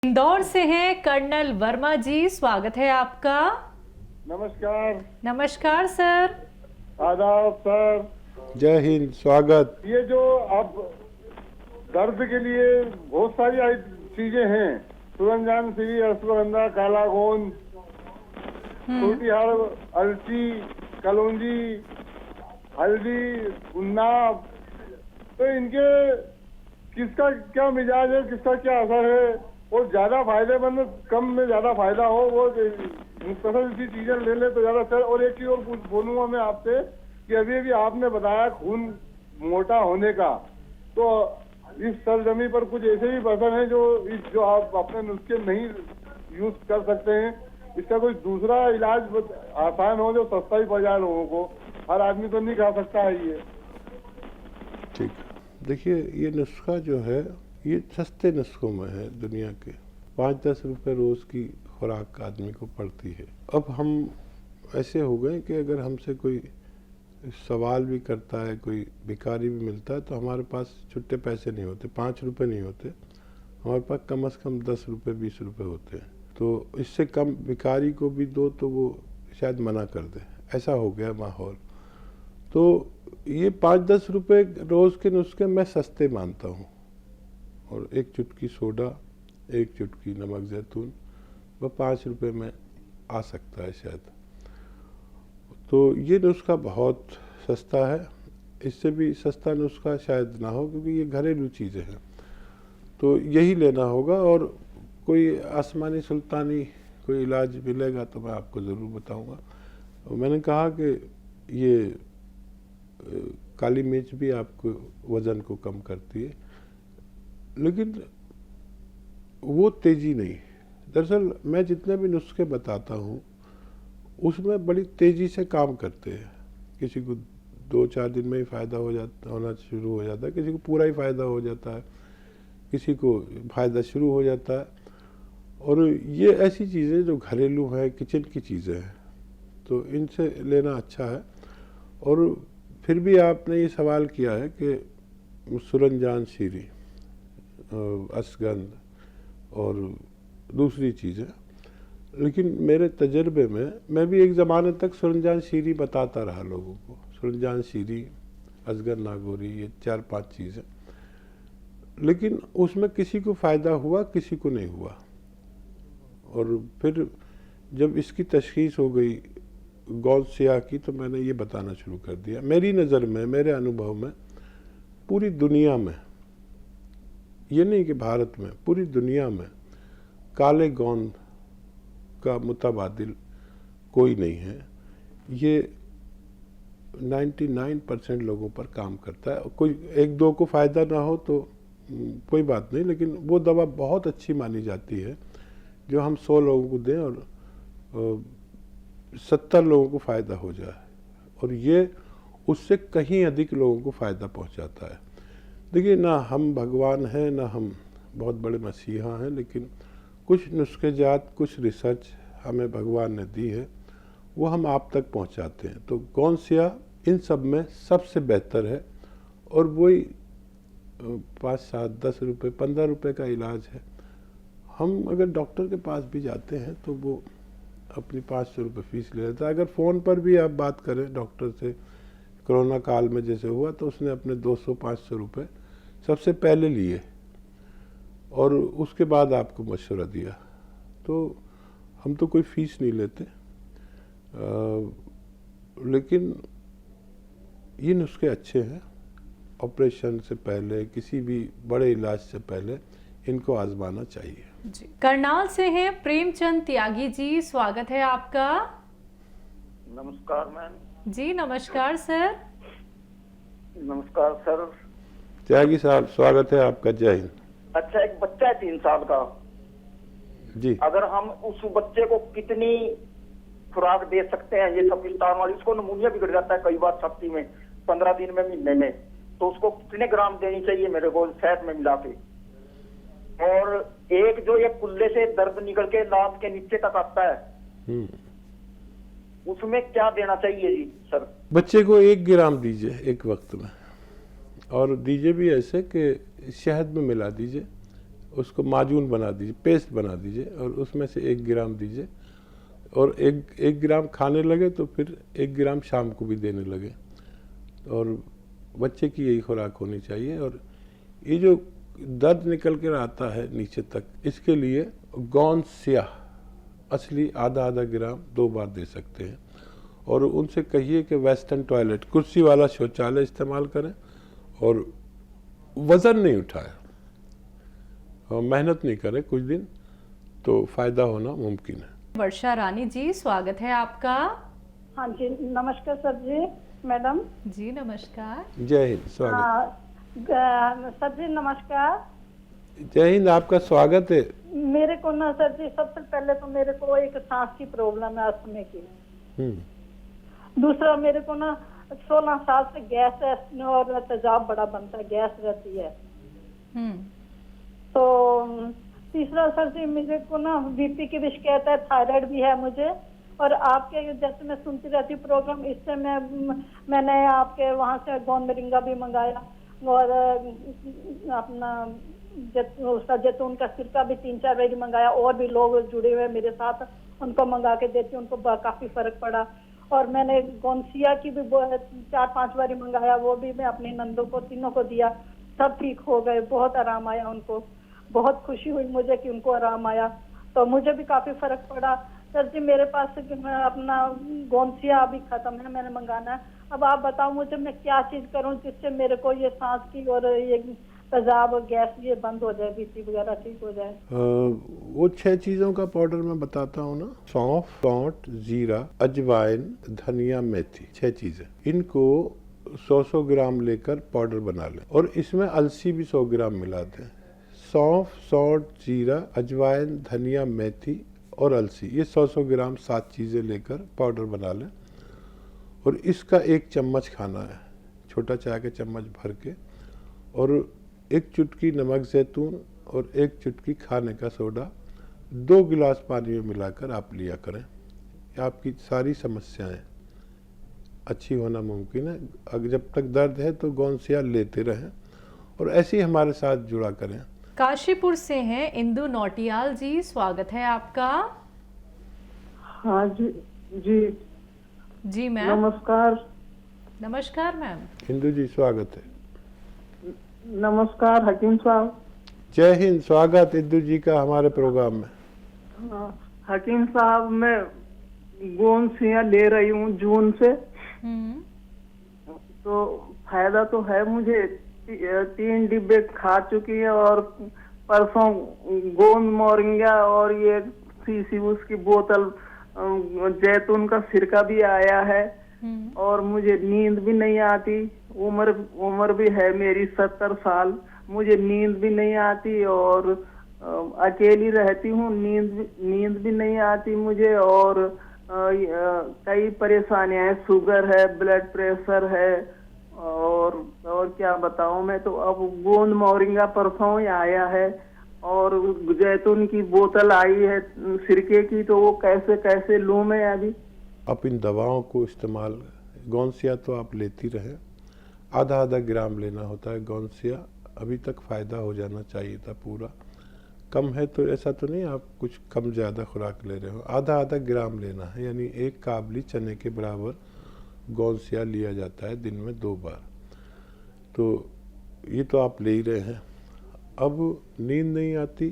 इंदौर से हैं कर्नल वर्मा जी, स्वागत है आपका। नमस्कार। नमस्कार सर। आदाब सर। जय हिंद, स्वागत। ये जो अब दर्द के लिए बहुत सारी चीजें हैं, सुरंजान श्री, अश्वगंधा, काला गोंद, छोटी हड़, अलसी, कलौंजी, हल्दी, उन्नाव, तो इनके किसका क्या मिजाज है, किसका क्या असर है, और ज्यादा फायदेमंद, कम में ज्यादा फायदा हो, वो मुख्तसर सी चीजें ले ले तो ज्यादा सर। और एक चीज और बोलूंगा मैं आपसे कि अभी अभी आपने बताया खून मोटा होने का, तो इस सरजमी पर कुछ ऐसे भी पर्सन हैं जो आप अपने नुस्खे नहीं यूज कर सकते हैं। इसका कोई दूसरा इलाज आसान हो जो सस्ता ही पड़ जाए लोगों को। हर आदमी तो नहीं खा सकता है ये। ठीक है, देखिए ये नुस्खा जो है ये सस्ते नुस्खों में है दुनिया के। 5-10 रुपए रोज़ की खुराक आदमी को पड़ती है। अब हम ऐसे हो गए कि अगर हमसे कोई सवाल भी करता है, कोई भिखारी भी मिलता है, तो हमारे पास छुट्टे पैसे नहीं होते, 5 रुपये नहीं होते, हमारे पास कम से कम 10 रुपये 20 रुपये होते हैं। तो इससे कम भिखारी को भी दो तो वो शायद मना कर दे, ऐसा हो गया माहौल। तो ये 5-10 रुपये रोज़ के नुस्खे मैं सस्ते मानता हूँ। और एक चुटकी सोडा, एक चुटकी नमक जैतून, वह 5 रुपये में आ सकता है शायद। तो ये नुस्खा बहुत सस्ता है, इससे भी सस्ता नुस्खा शायद ना हो, क्योंकि ये घरेलू चीज़ें हैं। तो यही लेना होगा, और कोई आसमानी सुल्तानी कोई इलाज मिलेगा तो मैं आपको ज़रूर बताऊंगा। और मैंने कहा कि ये काली मिर्च भी आपको वज़न को कम करती है, लेकिन वो तेज़ी नहीं। दरअसल मैं जितने भी नुस्खे बताता हूँ उसमें बड़ी तेज़ी से काम करते हैं। किसी को 2-4 दिन में ही फ़ायदा होना शुरू हो जाता है, किसी को पूरा ही फ़ायदा हो जाता है, किसी को फ़ायदा शुरू हो जाता है। और ये ऐसी चीज़ें जो घरेलू हैं, किचन की चीज़ें हैं, तो इनसे लेना अच्छा है। और फिर भी आपने ये सवाल किया है कि सुरंजान शीरी, अश्वगंध और दूसरी चीज़ें, लेकिन मेरे तजर्बे में मैं भी एक ज़माने तक सुरंजान शीरी बताता रहा लोगों को। सुरंजान शीरी, अजगर नागौरी, ये 4-5 चीज़ें, लेकिन उसमें किसी को फ़ायदा हुआ, किसी को नहीं हुआ। और फिर जब इसकी तशख़ीस हो गई गौद सियाह की, तो मैंने ये बताना शुरू कर दिया। मेरी नज़र में, मेरे अनुभव में, पूरी दुनिया में, ये नहीं कि भारत में, पूरी दुनिया में काले गोंद का मुतबादिल कोई नहीं है। ये 99% लोगों पर काम करता है। कोई 1-2 को फ़ायदा ना हो तो कोई बात नहीं, लेकिन वो दवा बहुत अच्छी मानी जाती है जो हम 100 लोगों को दें और 70 लोगों को फ़ायदा हो जाए, और ये उससे कहीं अधिक लोगों को फ़ायदा पहुंचाता है। देखिए, ना हम भगवान हैं, ना हम बहुत बड़े मसीहा हैं, लेकिन कुछ नुस्खेजात, कुछ रिसर्च हमें भगवान ने दी है, वो हम आप तक पहुंचाते हैं। तो कौन सा इन सब में सबसे बेहतर है, और वही 5-7-10 रुपये, 15 रुपये का इलाज है। हम अगर डॉक्टर के पास भी जाते हैं तो वो अपनी 500 रुपये फीस ले लेता है। अगर फ़ोन पर भी आप बात करें डॉक्टर से, कोरोना काल में जैसे हुआ, तो उसने अपने 200-500 रुपये सबसे पहले लिए और उसके बाद आपको मशवरा दिया। तो हम तो कोई फ़ीस नहीं लेते, लेकिन ये नुस्खे अच्छे हैं। ऑपरेशन से पहले, किसी भी बड़े इलाज से पहले इनको आजमाना चाहिए। जी। करनाल से हैं प्रेमचंद त्यागी जी, स्वागत है आपका। नमस्कार मैम। जी नमस्कार सर। नमस्कार सर। त्यागी साहब, स्वागत है आपका। जय हिंद। अच्छा, एक बच्चा है 3 साल का जी। अगर हम उस बच्चे को कितनी खुराक दे सकते हैं, ये सब विस्तार वाली, उसको नमूनिया बिगड़ जाता है कई बार छाती में, 15 दिन में, महीने में, तो उसको कितने ग्राम देनी चाहिए मेरे को शहद में मिला के? और एक जो ये कुल्ले से दर्द निकल के लात के नीचे तक आता है, उसमें क्या देना चाहिए जी सर? बच्चे को 1 ग्राम दीजिए एक वक्त में, और दीजिए भी ऐसे कि शहद में मिला दीजिए। उसको माजून बना दीजिए, पेस्ट बना दीजिए और उसमें से 1 ग्राम दीजिए और एक ग्राम खाने लगे तो फिर 1 ग्राम शाम को भी देने लगे। और बच्चे की यही खुराक होनी चाहिए। और ये जो दर्द निकल कर आता है नीचे तक, इसके लिए गौंद स्याह असली आधा ग्राम 2 बार दे सकते हैं। और उनसे कहिए कि वेस्टर्न टॉयलेट, कुर्सी वाला शौचालय इस्तेमाल करें और वज़न नहीं उठाएं और मेहनत नहीं करें कुछ दिन, तो फ़ायदा होना मुमकिन है। वर्षा रानी जी, स्वागत है आपका। हाँ जी, नमस्कार सर जी, मैडम जी नमस्कार। जय हिंद, स्वागत। सर जी नमस्कार। जय हिंद, आपका स्वागत है। मेरे को ना सर जी, सबसे पहले तो मेरे को एक सांस की प्रॉब्लम है, अस्थमा की। दूसरा मेरे को ना 16 साल से गैस है और तेजाब बड़ा बनता है, गैस रहती है। तो तीसरा सर जी, मेरे को ना बीपी की भी शिकायत है, थायराइड भी है मुझे। और आपके जैसे मैं सुनती रहती हूँ प्रोग्राम, इससे मैंने आपके वहाँ से गोंद मोरिंगा भी मंगाया और अपना उसका जैतून का सिरका भी 3-4 बार मंगाया। और भी लोग जुड़े हुए मेरे साथ, उनको मंगा के देती हूँ, उनको काफी फर्क पड़ा। और मैंने गोंसिया की भी 4-5 बार मंगाया, वो भी मैं अपनी नंदों को तीनों को दिया, सब ठीक हो गए, बहुत आराम आया उनको। बहुत खुशी हुई मुझे कि उनको आराम आया, तो मुझे भी काफी फर्क पड़ा। सर जी मेरे पास अपना गोंसिया अभी खत्म है, मैंने मंगाना है। अब आप बताओ मुझे मैं क्या चीज करूं जिससे मेरे को ये सांस की और ये तेजाब और गैस ये बंद हो जाए, बीपी वगैरह ठीक हो जाए। वो 6 चीज़ों का पाउडर मैं बताता हूँ ना, सौंफ, सौंठ, जीरा, अजवाइन, धनिया, मेथी, 6 चीज़ें। इनको 100 ग्राम लेकर पाउडर बना लें और इसमें अलसी भी 100 ग्राम मिला दें। सौंफ, सौंठ, जीरा, अजवाइन, धनिया, मेथी और अलसी, ये 100 ग्राम 7 चीज़ें लेकर पाउडर बना लें और इसका 1 चम्मच खाना है, छोटा चाय का चम्मच भर के। और 1 चुटकी नमक जैतून और 1 चुटकी खाने का सोडा 2 गिलास पानी में मिलाकर आप लिया करें। आपकी सारी समस्याएं अच्छी होना मुमकिन है। अगर जब तक दर्द है तो गोंसिया लेते रहें और ऐसे ही हमारे साथ जुड़ा करें। काशीपुर से हैं इंदु नौटियाल जी, स्वागत है आपका। हाँ जी जी मैम। नमस्कार। नमस्कार मैम। इंदु जी स्वागत है। नमस्कार हकीम साहब। जय हिंद, स्वागत इंदु जी का हमारे प्रोग्राम में। हाँ, हकीम साहब मैं गोंसिया ले रही हूँ जून से, तो फायदा तो है मुझे। 3 डिब्बे खा चुकी है और परसों गोंद मोरिंगा और ये शीशी उसकी बोतल जैतून का सिरका भी आया है। और मुझे नींद भी नहीं आती। उम्र भी है मेरी 70 साल, मुझे नींद भी नहीं आती और अकेली रहती हूँ, नींद भी नहीं आती मुझे। और कई परेशानियां हैं, शुगर है, ब्लड प्रेशर है और क्या बताऊं मैं। तो अब गोंद मोरिंगा परसों ही आया है और जैतून की बोतल आई है सिरके की, तो वो कैसे लूं मैं अभी। आप इन दवाओं को इस्तेमाल, गोंसिया तो आप लेती रहें, आधा ग्राम लेना होता है गोंसिया। अभी तक फ़ायदा हो जाना चाहिए था पूरा। कम है तो ऐसा तो नहीं आप कुछ कम ज़्यादा खुराक ले रहे हो, आधा ग्राम लेना है, यानी 1 काबली चने के बराबर गोंसिया लिया जाता है दिन में 2 बार। तो ये तो आप ले ही रहे हैं। अब नींद नहीं आती,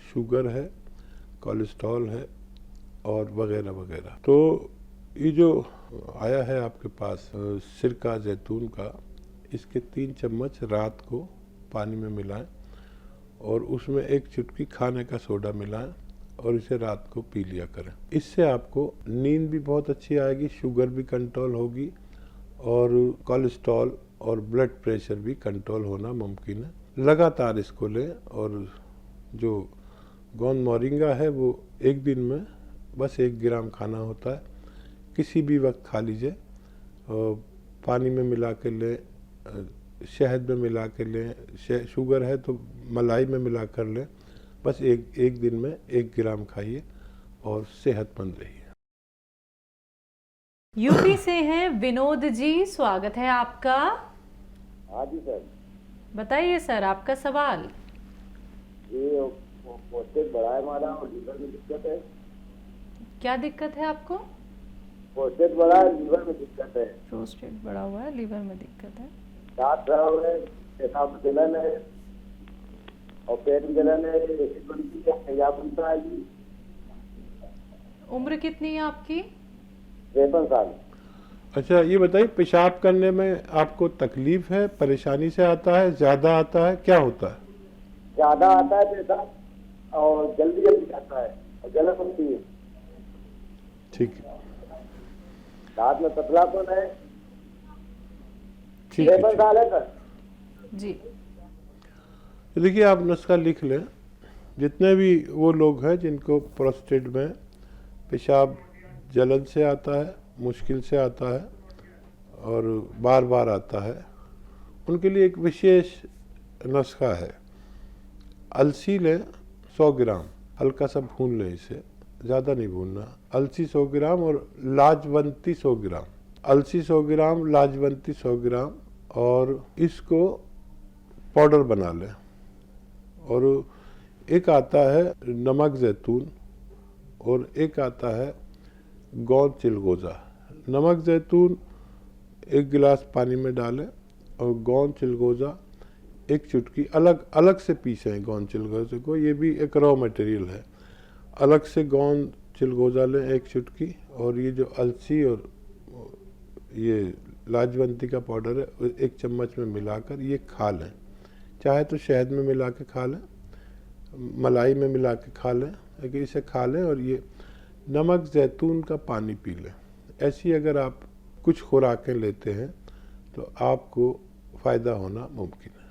शुगर है, कोलेस्ट्रॉल है और वगैरह वगैरह। तो ये जो आया है आपके पास सिरका जैतून का, इसके 3 चम्मच रात को पानी में मिलाएं और उसमें 1 चुटकी खाने का सोडा मिलाएं और इसे रात को पी लिया करें। इससे आपको नींद भी बहुत अच्छी आएगी, शुगर भी कंट्रोल होगी और कोलेस्ट्रॉल और ब्लड प्रेशर भी कंट्रोल होना मुमकिन है। लगातार इसको लें। और जो गोंद मोरिंगा है वो 1 दिन में बस 1 ग्राम खाना होता है, किसी भी वक्त खा लीजिए। पानी में मिला के लें, शहद में मिला के लें, शुगर है तो मलाई में मिला कर लें। बस एक दिन में 1 ग्राम खाइए और सेहतमंद रहिए। यूपी से हैं विनोद जी, स्वागत है आपका। हाँ जी सर। बताइए सर आपका सवाल। ये प्रोस्टेट बड़ा है हमारा और लीवर में दिक्कत है। क्या दिक्कत है आपको? प्रोस्टेट बड़ा है, लीवर में दिक्कत है। प्रोस्टेट बड़ा हुआ है, लीवर में दिक्कत है। दांत खराब है, पेशाब में जलन है और पेट में जलन है, एसिड बनती है, तेजाब बनता है जी। उम्र कितनी है आपकी? 53 साल। अच्छा, ये बताइए, पेशाब करने में आपको तकलीफ है, परेशानी से आता है, ज्यादा आता है, क्या होता है? ज्यादा आता है पेशाब और जल्दी जल्दी आता है और जलन होती है। ठीक है, दांत में पतलापन है। ठीक है, 53 साल है सर। जी। तो देखिए, आप नुस्खा लिख लें। जितने भी वो लोग हैं जिनको प्रोस्टेट में पेशाब जलन से आता है, मुश्किल से आता है और बार बार आता है, उनके लिए एक विशेष नुस्खा है। अलसी लें 100 ग्राम, हल्का सा भून लें इसे, ज़्यादा नहीं भूनना। अलसी 100 ग्राम और लाजवंती 100 ग्राम। अलसी 100 ग्राम, लाजवंती 100 ग्राम, और इसको पाउडर बना लें। और एक आता है नमक जैतून और एक आता है गोंद चिलगोज़ा। नमक जैतून 1 गिलास पानी में डालें और गोंद चिलगोज़ा 1 चुटकी, अलग अलग से पीसें गोंद चिलगोज़े को, ये भी एक रॉ मटेरियल है। अलग से गोंद चिलगोज़ा लें 1 चुटकी, और ये जो अलसी और ये लाजवंती का पाउडर है 1 चम्मच में मिलाकर ये खा लें। चाहे तो शहद में मिला के खा लें, मलाई में मिला के खा लें, लेकिन इसे खा लें और ये नमक जैतून का पानी पी लें। ऐसी अगर आप कुछ खुराकें लेते हैं तो आपको फ़ायदा होना मुमकिन है।